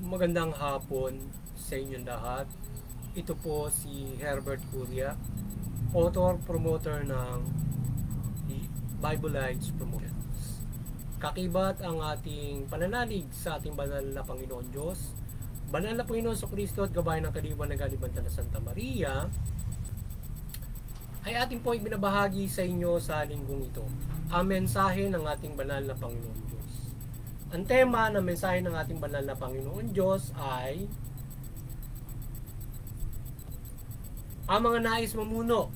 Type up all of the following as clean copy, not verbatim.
Magandang hapon sa inyong lahat. Ito po si Herbert Curia, author, promoter ng Bible Lights Promotions. Kakibat ang ating pananalig sa ating banal na Panginoon Diyos, banal na Panginoon Kristo at gabay ng kaliwan ng Galibanta na Santa Maria, ay ating po ibinabahagi sa inyo sa linggong ito ang mensahe ng ating banal na Panginoon Diyos. Ang tema ng mensahe ng ating banal na Panginoon Diyos ay ang mga nais mamuno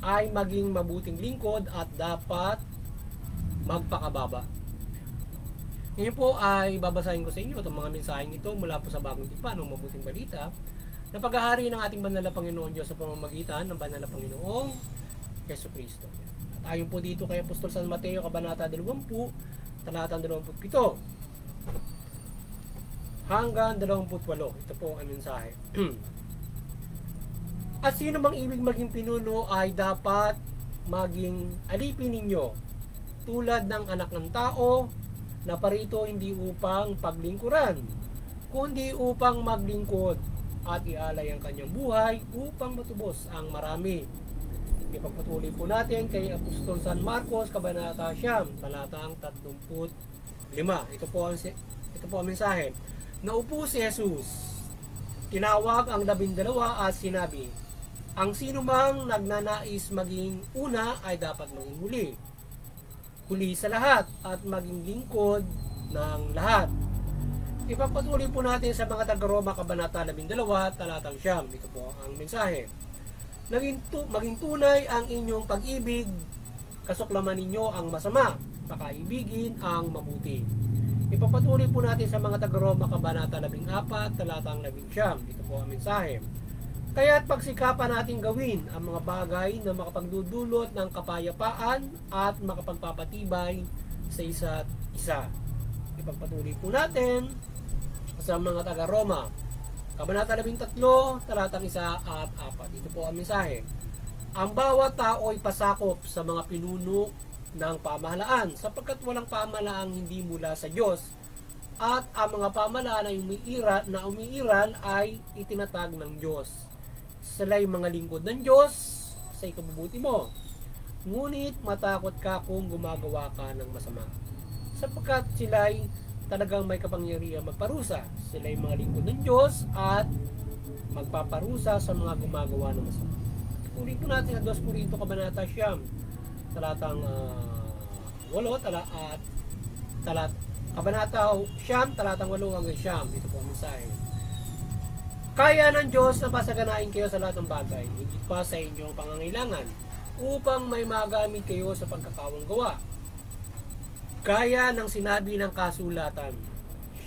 ay maging mabuting lingkod at dapat magpakababa. Ngayon po ay babasahin ko sa inyo itong mga mensaheng ito mula po sa Bagong Tipan ng Mabuting Balita na paghahari ng ating banal na Panginoon Diyos sa pamamagitan ng banal na Panginoong Jesucristo. At ayon po dito kay Apostol San Mateo, Kabanata 20, talatang 27 hanggang 28. Ito po ang mensahe. At sino mang ibig maging pinuno ay dapat maging alipin ninyo tulad ng anak ng tao na parito hindi upang paglingkuran, kundi upang maglingkod at ialay ang kanyang buhay upang matubos ang marami. Ipagpatuloy po natin kay Apostol San Marcos, Kabanata 9, talatang 35. Ito po ang mensahe. Naupo si Jesus, tinawag ang 12 at sinabi, ang sino mang nagnanais maging una ay dapat maging huli. Huli sa lahat at maging lingkod ng lahat. Ipagpatuloy po natin sa mga taga-Roma, Kabanata 12, talatang 9. Ito po ang mensahe. Maging tunay ang inyong pag-ibig, kasuklaman ninyo ang masama, pakaibigin ang mabuti. Ipapatuloy po natin sa mga taga-Roma, Kabanata 14, talatang 11. Ito po ang mensahe. Kaya't pagsikapan natin gawin ang mga bagay na makapagdudulot ng kapayapaan at makapagpapatibay sa isa't isa. Ipagpatuloy po natin sa mga taga-Roma, Kabanata 13, talatang 1 at 4. Ito po ang mensahe. Ang bawat tao ay pasakop sa mga pinuno ng pamahalaan sapagkat walang pamahalaan hindi mula sa Diyos at ang mga pamahalaan na umiiral ay itinatag ng Diyos. Sila'y mga lingkod ng Diyos sa ikabubuti mo. Ngunit matakot ka kung gumagawa ka ng masama sapagkat sila'y talagang may kapangyarihan magparusa. Sila ay mga lingkod ng Diyos at magpaparusa sa mga gumagawa ng masama. Ulit po natin ang 2 Corinto, Kabanata 9, talatang 8, Kabanata 9, talatang 8 hanggang 9. Ito po ang mensahe. Kaya ng Diyos na pasaganain kayo sa lahat ng bagay, higit pa sa inyong pangangailangan, upang may magamit kayo sa pagkakawang gawa. Kaya ng sinabi ng kasulatan,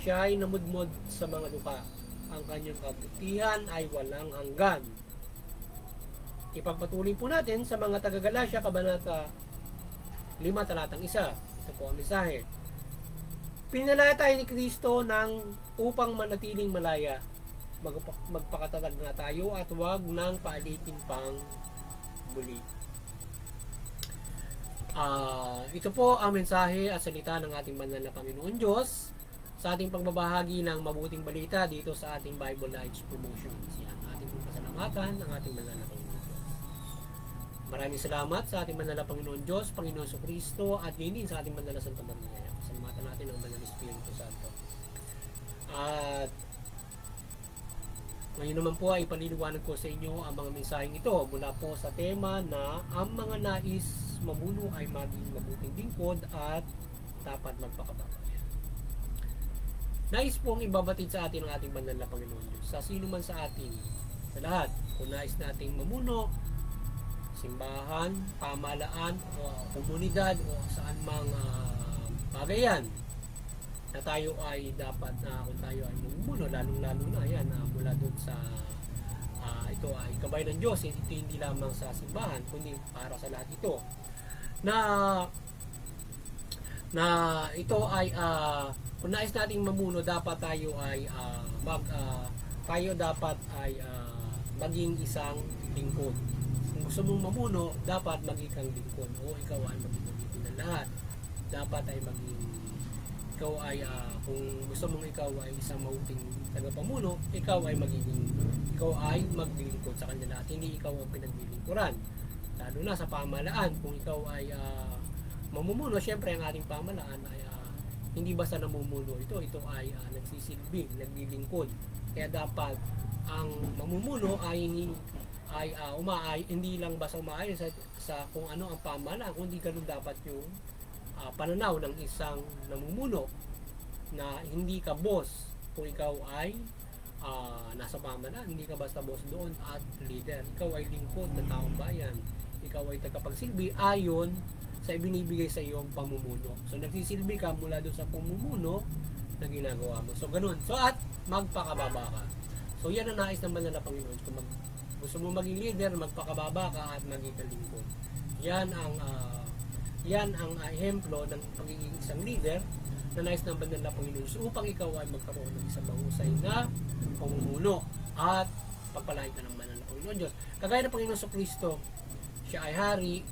siya ay namudmod sa mga lupa. Ang kanyang kabutihan ay walang hanggan. Ipagpatuloy po natin sa mga taga-Galacia, Kabanata 5, talatang 1. Ito po ang mensahe. Pinalaya tayo ni Kristo upang manatiling malaya. Magpakatatag na tayo at huwag nang paalitin pang muli. Ito po ang mensahe at salita ng ating banal na Panginoon Diyos sa ating pagbabahagi ng mabuting balita dito sa ating Bible Lights Promotions. Yan, ating pasalamatan ng ating banal na Panginoon Diyos. Maraming salamat sa ating banal na Panginoon Diyos, Panginoon Kristo, at yun din sa ating banal na Santa Maria. Pasalamatan natin ang banal na Espiritu Santo. At ngayon naman po ay paliliwanag ko sa inyo ang mga mensaheng ito mula po sa tema na ang mga nais mamuno ay maging mabuting lingkod at dapat magpakababa. Nais pong ibabatid sa atin ang ating banal na Panginoon Diyos. Sa sino man sa atin, sa lahat, kung nais nating mamuno, simbahan, pamahalaan, o komunidad, o saan mang bagayan, na tayo ay dapat na kung tayo ay mamuno, lalong-lalo na yan, mula doon sa ito ay gabay ng Diyos, ito hindi lamang sa simbahan, kundi para sa lahat ito. Na ito ay kung nais nating mamuno, dapat tayo ay maging isang lingkod. Kung gusto mong mamuno, dapat maging kang lingkod o ikaw ay maging ng lahat. Dapat ay maging ikaw ay kung gusto mong ikaw ay isang mabuting tagapamuno, ikaw ay maglilingkod sa kanila at hindi ikaw ang pinaglilingkuran. Lalo na sa pamahalaan, kung ikaw ay mamumuno, syempre ang ating pamahalaan ay hindi basta namumuno ito ay nagsisilbi, naglilingkod. Kaya dapat ang mamumuno ay hindi lang basta umaayon sa kung ano ang pamahalaan, kundi ganun dapat yung pananaw ng isang namumuno, na hindi ka boss kung ikaw ay nasa pamahalaan, hindi ka basta boss doon at leader. Ikaw ay lingkod ng taong bayan, ikaw ay tagapagsilbi ayon sa ibinibigay sa iyong pamumuno. So nagsisilbi ka mula doon sa pamumuno na ginagawa mo. So ganun. So at magpakababa ka. So yan ang nais ng banal na Panginoon. Kung gusto mo maging leader, magpakababa ka at maging kalingkod. Yan ang ehemplo ng pagiging isang leader na nais ng banal na Panginoon. So upang ikaw ay magkaroon ng isang mahusay na pamumuno at pagpalain ka ng banal na Panginoon Diyos. Kagaya ng Panginoon Kristo, siya ay hari,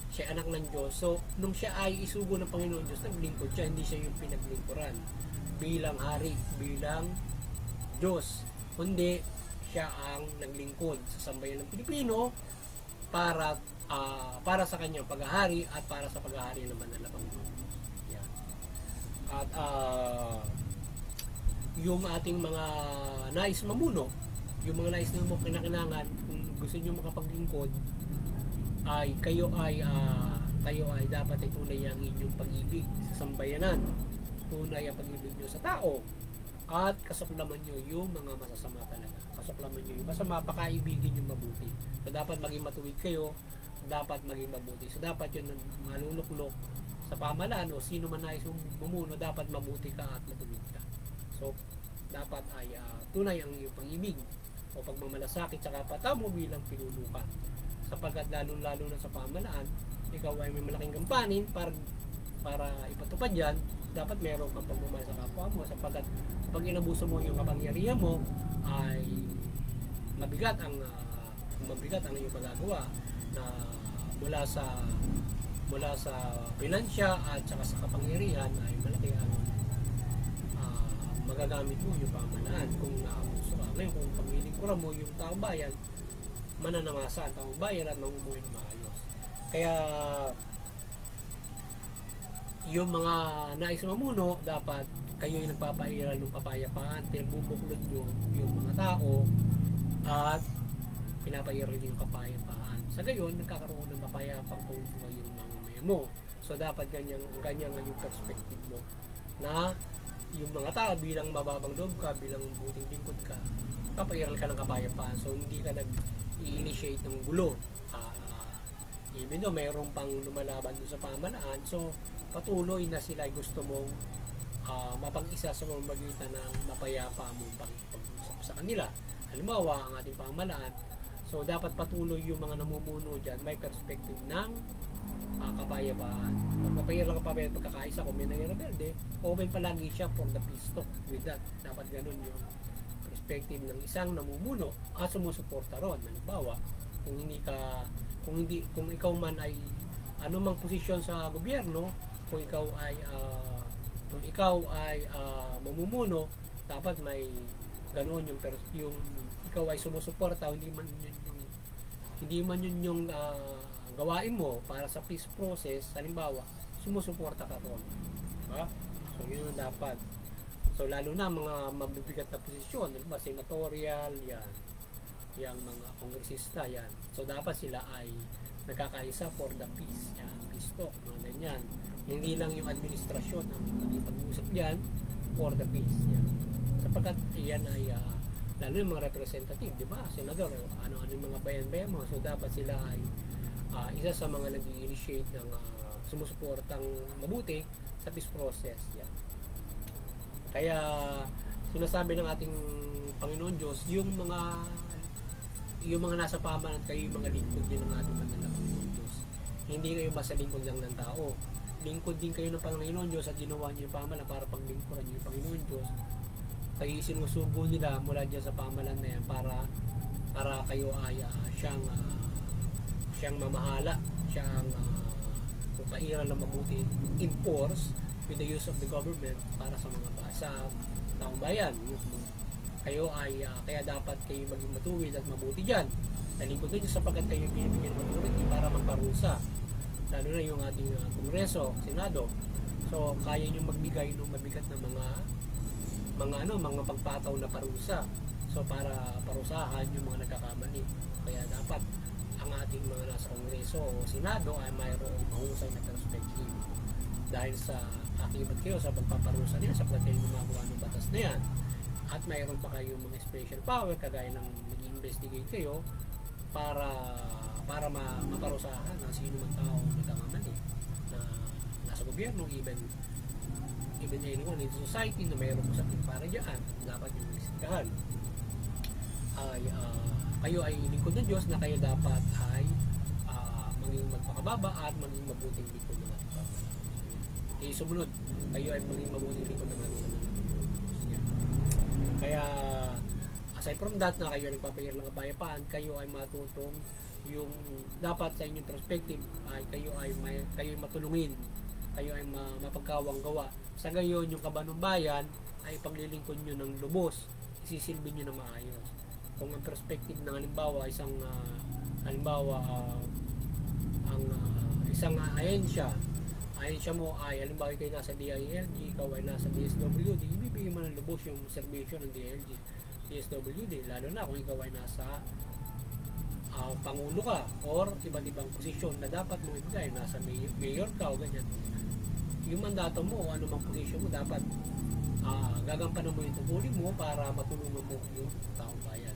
siya anak ng Diyos. So, nung siya ay isugo ng Panginoon Diyos, naglingkod siya, hindi siya yung pinaglingkuran bilang hari, bilang Diyos. Kundi, siya ang naglingkod sa sambayan ng Pilipino para sa kanyang paghahari at para sa paghahari ng banal na Panginoon. Yan. At yung ating mga nais mamuno, yung mga nais na mo kinakailangan, kung gusto nyo makapaglingkod, ay kayo ay dapat ay tunay ang inyong pag-ibig sa sambayanan, tunay ang pag-ibig nyo sa tao, at kasaklaman nyo yung mga masasama talaga, kasaklaman nyo yung masama, pakaibigin yung mabuti. So dapat maging matuwid kayo, dapat maging mabuti. So dapat yun maluluklok sa pamahalaan o sino man nais mumuno, dapat mabuti ka at matuwid ka. So dapat ay tunay ang iyong pag-ibig o pagmamalasakit sa kapwa mo bilang pinuno ka. Sapagkat lalo na sa pamahalaan, ikaw ay may malaking gampanin para ipatupad yan, dapat meron kang pagmamahal sa kapwa mo, sapagkat pag inabuso mo yung kapangyarihan mo, ay mabigat ang iyong magagawa na mula sa pinansya at saka sa kapangyarihan ay malaki ang magagamit mo yung pamahalaan kung naabuso ka. Ngayon, kung paglilingkuran mo yung taong bayan, mananamasa ang taong bayan at mamumuhay ng maayos. Kaya yung mga nais mamuno, dapat kayo yung nagpapairal ng kapayapaan, pinagbubuklod nyo yung mga tao at pinapairal nyo yung kapayapaan. Sa gayon, nagkakaroon ng kapayapang pangbuhay yung mamamayan mo. So dapat ganyan yung perspective mo, na yung mga tao bilang mababang loob ka, bilang buting lingkod ka, kapairal ka ng kapayapaan. So hindi ka i-initiate ng gulo. Even though mayroong pang lumalaban doon sa pamahalaan, so patuloy na sila ay gusto mong mapag-isa sa pamamagitan ng mapayapa mong pag-usap sa kanila. Halimbawa, ang ating pamahalaan, so dapat patuloy yung mga namumuno dyan, may perspective ng kapayapaan. Pagpapayara kapayapaan, pagkakaisa, kung may nangyayari, open palagi siya for the peace talk with that. Dapat ganun yung perspective ng isang namumuno at sumusuporta ron. Halimbawa, kung ikaw man ay anumang posisyon sa gobyerno, kung ikaw ay mamumuno, dapat may ganoon yung ikaw ay sumusuporta, hindi man yun yung gawain mo para sa peace process. Halimbawa, sumusuporta ka ron, diba? So yun ang dapat. So lalo na mga mabibigat na posisyon, diba? Senatorial, yan, yung mga kongresista, yan. So dapat sila ay nagkakaisa for the peace, yan, peace talk, mga ganyan. Hindi lang yung administrasyon ang nagipag-usap yan for the peace, yan. Sapagkat yan ay lalo yung mga representative, diba? Senador, ano yung mga bayan-bayan mo. So dapat sila ay isa sa mga nag-initiate ng sumusuportang mabuti sa peace process, yan. Kaya sinasabi ng ating Panginoon Diyos, yung mga nasa pamahalaan, kayo yung mga lingkod din ng ating Panginoon Diyos. Hindi kayo basta lingkod lang ng tao. Lingkod din kayo ng Panginoon Diyos at ginawa niyo yung pamahalaan para paglingkuran niyo yung Panginoon Diyos. Kayo sinusubo nila mula dyan sa pamahalaan na yan para kayo ay siyang mamahala, siyang upairal na mabuti enforce with the use of the government para sa mga sa taong bayan. Kayo ay kaya dapat kayo maging matuwid at mabuti dyan. Nalingkod din sapagkat kayo binibigyan ng authority para magparusa. Lalo na yung ating Kongreso, Senado. So kaya nyo magbigay ng mabigat na mga pagpataw na parusa. So para parusahan yung mga nagkakamali. Kaya dapat ang ating mga nasa Kongreso o Senado ay mayroong mahusay na perspective. Dahil sa akibat kayo sa pagpaparusa nila sapagkat kayo gumagawa ng batas na yan. At mayroon pa kayong mga special power kagaya ng nag-investigate kayo para maparusahan na sino man tao nagkakamali na nasa gobyerno, even anyone in society na mayroong usapin para dyan, dapat yung inisikahan ay kayo ay lingkod ng Diyos na kayo dapat ay maging magpakababa at maging mabuting lingkod ng ating Panginoon. Sumunod, kayo ay maging mabuting lingkod ng ating Panginoon. Kaya aside from that na kayo nagpapahirap ng kapayapaan, kayo ay matutong yung dapat sa inyong perspective ay kayo ay matulungin, kayo ay mapagkawang gawa. Sa gayon yung kabanong bayan ay paglilingkod nyo ng lubos, isisilbi nyo na maayos. Kung ang perspective ng halimbawa isang ahensya mo ay halimbawa kayo nasa DILG, ikaw ay nasa DSWD, ibibigay mo ng lubos yung serbisyo ng DSWD, lalo na kung ikaw ay nasa Pangulo ka or iba't ibang posisyon na dapat mo ibigay, nasa mayor ka o ganyan. Yung mandato mo o anumang posisyon mo dapat gagampanan mo yung tungkulin mo para matulungan mo yung taong bayan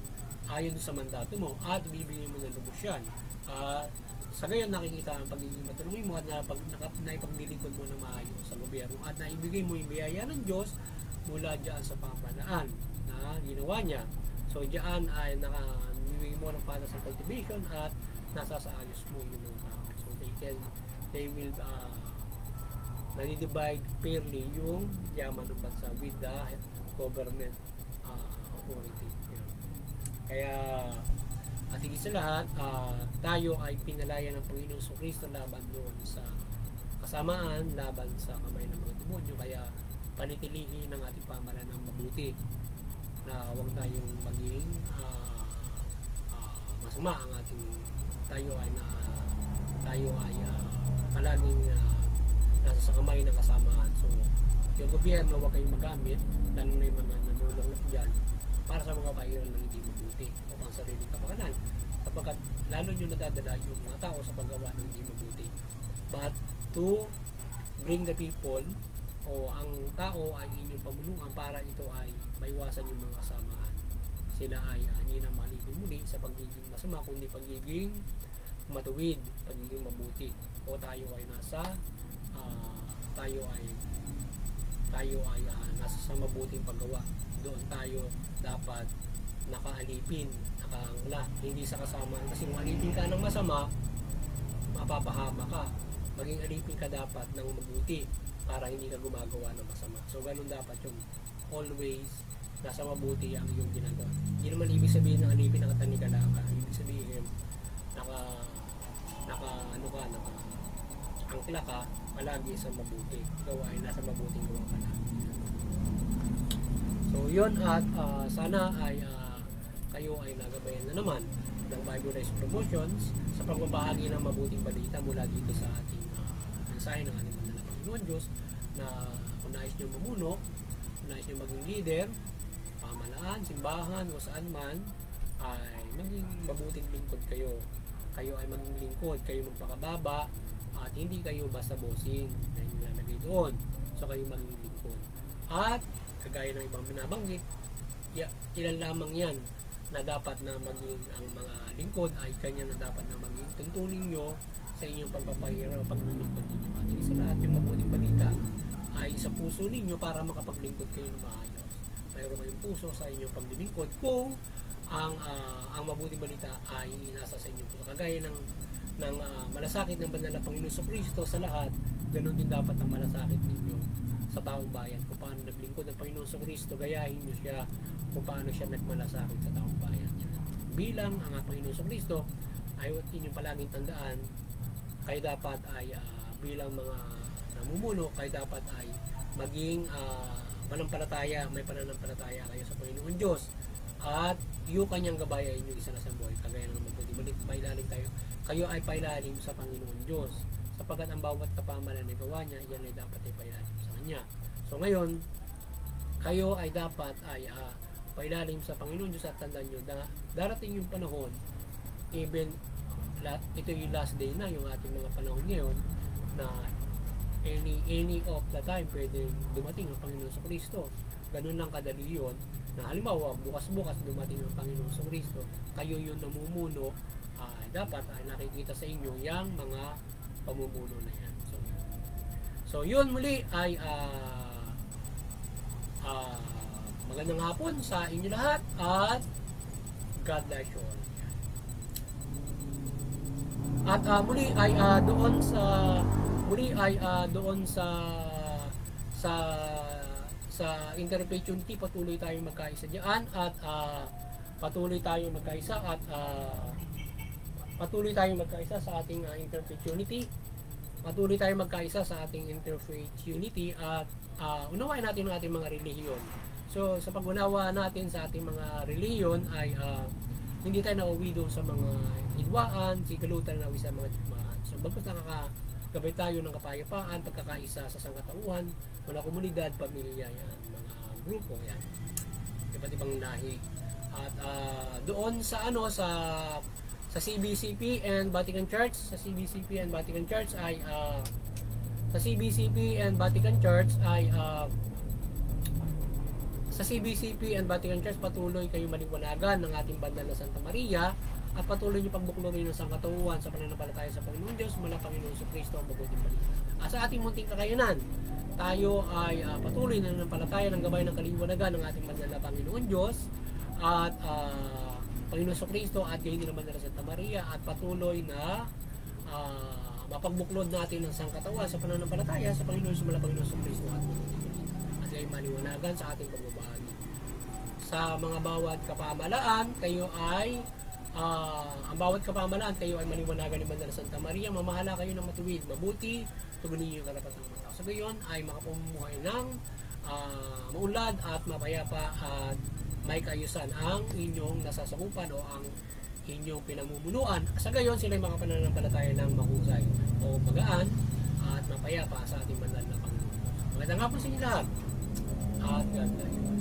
ayon sa mandato mo at bibigyan mo ng lubos yan. Sa gayon nakikita ang pagiging matulungin mo at naipaglilingkod mo na maayos sa gobyerno at naibigay mo yung biyaya ng Diyos mula dyan sa pamahalaan na ginawa niya. So dyan ay namimigay mo ng patas sa cultivation at nasasaayos mo yung mga tao. So they will nadi-divide fairly yung yaman ng bansa with the government authority. Kaya at higit sa lahat, tayo ay pinalaya ng Panginoon Kristo laban doon sa kasamaan, laban sa kamay ng mga demonyo. Kaya panitilihin ng ating pamahalaan ng mabuti na huwag tayong maging masama ang ating tayo ay palaging nasa sa kamay ng kasamaan. So yung gobyerno huwag kayong magamit, lalo na yung mga nanulong dyan para sa mga bahiran ng hindi mabuti o pang sariling kapakanan, sapagkat lalo nyo nadadala yung mga tao sa paggawa ng hindi mabuti. But to bring the people o ang tao ay inyong pamulungan para ito ay maiwasan yung mga kasamaan. Sila ay hindi na malibin muli sa pagiging masama, kundi pagiging matuwid, pagiging mabuti. O tayo ay nasa nasa sa mabuting paggawa. Doon tayo dapat nakaalipin, nakaangla, hindi sa kasamaan. Kasi kung alipin ka ng masama, mapapahama ka. Maging alipin ka dapat ng mabuti para hindi ka gumagawa ng masama. So ganun dapat yung always nasa mabuti ang iyong ginagawa. Hindi naman ibig sabihin ng alipin na katanikala ka. Ibig sabihin angkla ka palagi sa mabuti. Ikaw ay nasa mabuting gawa ka na. So yun, at sana ay kayo ay nagabayan na naman ng Bible Rise Promotions sa pagbabahagi ng mabuting balita mula dito sa ating mensahe ng ating banal na Panginoon Diyos, na kung nais nyo mamuno, kung nais nyo maging leader, pamahalaan, simbahan o saan man, ay maging mabuting lingkod kayo. Kayo ay maging lingkod, kayo magpakababa at hindi kayo basta bossing na nilalagay doon. So kayo maging lingkod. At kagaya ng ibang binabanggit, ilan lamang yan na dapat na maging ang mga lingkod ay kanya na dapat na maging tuntunin nyo sa inyong pagpapahirap, paglilingkod ninyo. At sa lahat yung mabuting balita ay sa puso ninyo para makapaglingkod kayo ng maayos. Mayroon kayong puso sa inyong paglilingkod kung ang mabuting balita ay nasa sa inyong puso. Kagaya ng malasakit ng banal na Panginoon Kristo sa lahat, ganoon din dapat ang malasakit ninyo sa taong bayan. Kung paano naglingkod ng Panginoon Kristo, gayahin nyo siya kung paano siya nagmalasakit sa taong bayan. Bilang ang Panginoon Kristo ay inyong palaging tandaan, kayo dapat ay bilang mga namumuno, kayo dapat ay maging manampalataya, may pananampalataya kayo sa Panginoon Diyos. At yung kanyang gabay ay inyong isa na sa buhay. Kagaya ng magpuli, pailalim tayo. Kayo ay pailalim sa Panginoon Diyos. Sapagkat ang bawat kapamalan na gawa niya, yan ay dapat ay pailalim sa Kanya. So ngayon, kayo ay dapat ay pailalim sa Panginoon Diyos at tandaan nyo na darating yung panahon, even ito yung last day na yung ating mga panahon ngayon, na any of the time pwede dumating ang Panginoon sa Kristo. Ganun lang kadali yun, na halimbawa bukas-bukas dumating ang Panginoon sa Kristo, kayo yung namumuno, dapat ay nakikita sa inyo yung mga pamumuno na yan. So yun muli ay magandang hapon sa inyo lahat at God bless you all. At muli ay doon sa interpretation T, patuloy tayong magkaisa diyan at patuloy tayong magkaisa at patuloy tayong magkaisa sa ating interfaith unity. Patuloy tayong magkaisa sa ating interfaith unity at unawain natin ang ating mga relihiyon. So sa pag-unawa natin sa ating mga relihiyon ay hindi tayo nauwi doon sa mga hidwaan, sigalutan na sa mga digmaan. So bagkus nakakagabay tayo ng kapayapaan, pagkakaisa sa sangkatauhan, mga komunidad, pamilya, yan, mga grupo, yan, iba't ibang lahi. At doon sa sa CBCP and Vatican Church, sa CBCP and Vatican Church ay sa CBCP and Vatican Church patuloy kayo maliwanagan ng ating banal na Santa Maria at patuloy niyo pagbuklorin ng sangkatauhan sa pananampalataya sa Panginoon Diyos, mula Panginoon sa Kristo ang mabuting balita. Sa ating munting kakayanan, tayo ay patuloy na nanampalataya ng gabay ng kaliwanagan ng ating banal na Panginoon Diyos at Panginoon sa Kristo at gayon din naman na Santa Maria, at patuloy na mapagbuklod natin ng sangkatauhan sa pananampalataya sa Panginoon sa mula Panginoon sa Kristo at ay maliwanagan sa ating pagbabahagi. Sa mga bawat kapamalaan, kayo ay ang bawat kapamalaan, kayo ay maliwanagan ni Banal na Santa Maria, mamahala kayo ng matuwid, mabuti, tugunin niyo yung karapatang mga tao. Sa gayon ay makapamumuhay ng maunlad at mapayapa at may kaayusan ang inyong nasasakupan o ang inyong pinamumunuan. Sa gayon, sila ay makapananampalataya ng mahusay o magaan at mapayapa sa ating banal na Panginoon. Magandang hapon sa inyo lahat. At God bless you.